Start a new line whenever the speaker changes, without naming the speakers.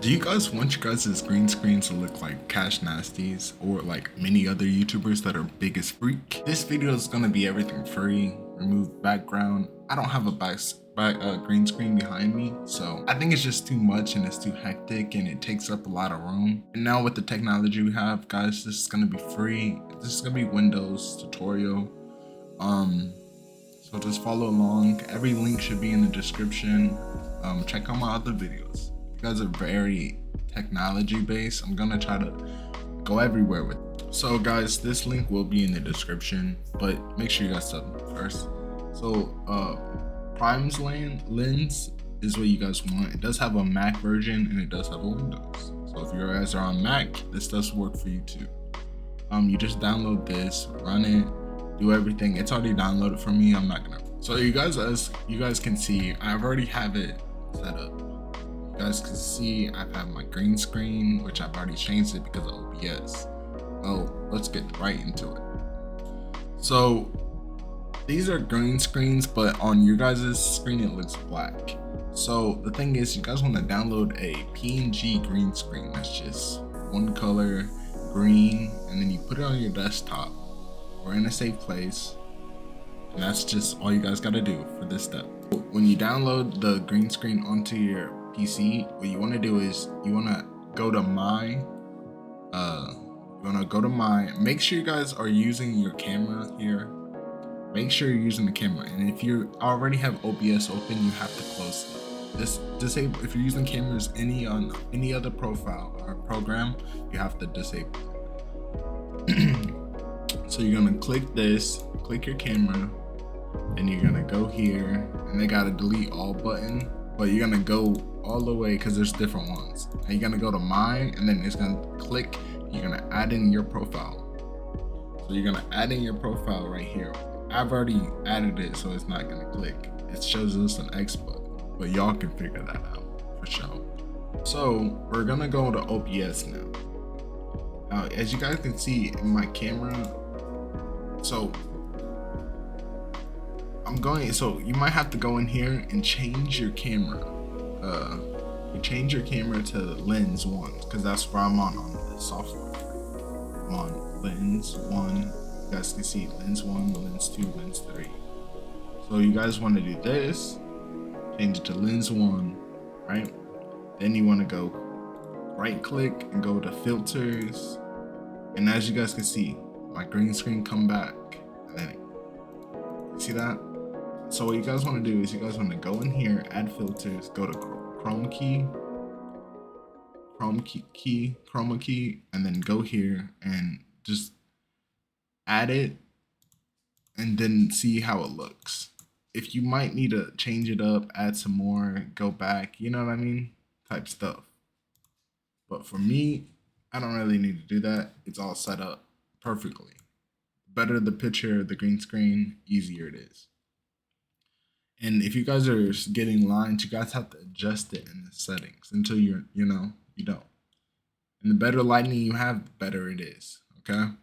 Do you guys want your guys' green screens to look like Cash Nasties or like many other YouTubers that are big as freak? This video is gonna be everything free, remove background. I don't have a green screen behind me, so I think it's just too much and it's too hectic and it takes up a lot of room. And now with the technology we have, guys, this is gonna be free. This is gonna be Windows tutorial. So just follow along. Every link should be in the description. Check out my other videos. You guys are very technology based. I'm gonna try to go everywhere with it. So guys, this link will be in the description, but make sure you guys sub first. So Prime's lens is what you guys want. It does have a Mac version and it does have a Windows. So if you guys are on Mac, this does work for you too. You just download this, run it, do everything. It's already downloaded for me. I'm not gonna. So you guys, as you guys can see, I've already have it set up. You guys can see I have my green screen, which I've already changed it because of OBS. Oh, let's get right into it. So these are green screens, but on your guys' screen it looks black. So the thing is, you guys want to download a PNG green screen that's just one color, green, and then you put it on your desktop or in a safe place. And that's just all you guys got to do for this step. When you download the green screen onto your PC, what you want to do is you want to go to make sure you guys are using your camera here. Make sure you're using the camera, and if you already have OBS open, you have to close it. This disable. If you're using cameras on any other profile or program, you have to disable it. So you're gonna click this, click your camera, and you're gonna go here, and they got a delete all button, but you're gonna go all the way because there's different ones. And you're gonna go to mine, and then it's gonna click. You're gonna add in your profile. So you're gonna add in your profile right here. I've already added it, so it's not gonna click. It shows us an X button, but y'all can figure that out for sure. So we're gonna go to OBS now. Now, as you guys can see in my camera, so you might have to go in here and change your camera. You change your camera to lens 1 because that's where I'm on the software. I'm on lens 1. You guys can see lens 1, lens 2, lens 3. So you guys want to do this, change it to lens 1, right? Then you want to go right click and go to filters. And as you guys can see, my green screen come back. And then, see that? So what you guys want to do is you guys want to go in here, add filters, go to chroma key, and then go here and just add it and then see how it looks. If you might need to change it up, add some more, go back, you know what I mean? Type stuff. But for me, I don't really need to do that. It's all set up perfectly. Better the picture, the green screen, easier it is. And if you guys are getting lines, you guys have to adjust it in the settings until you don't. And the better lighting you have, the better it is, okay?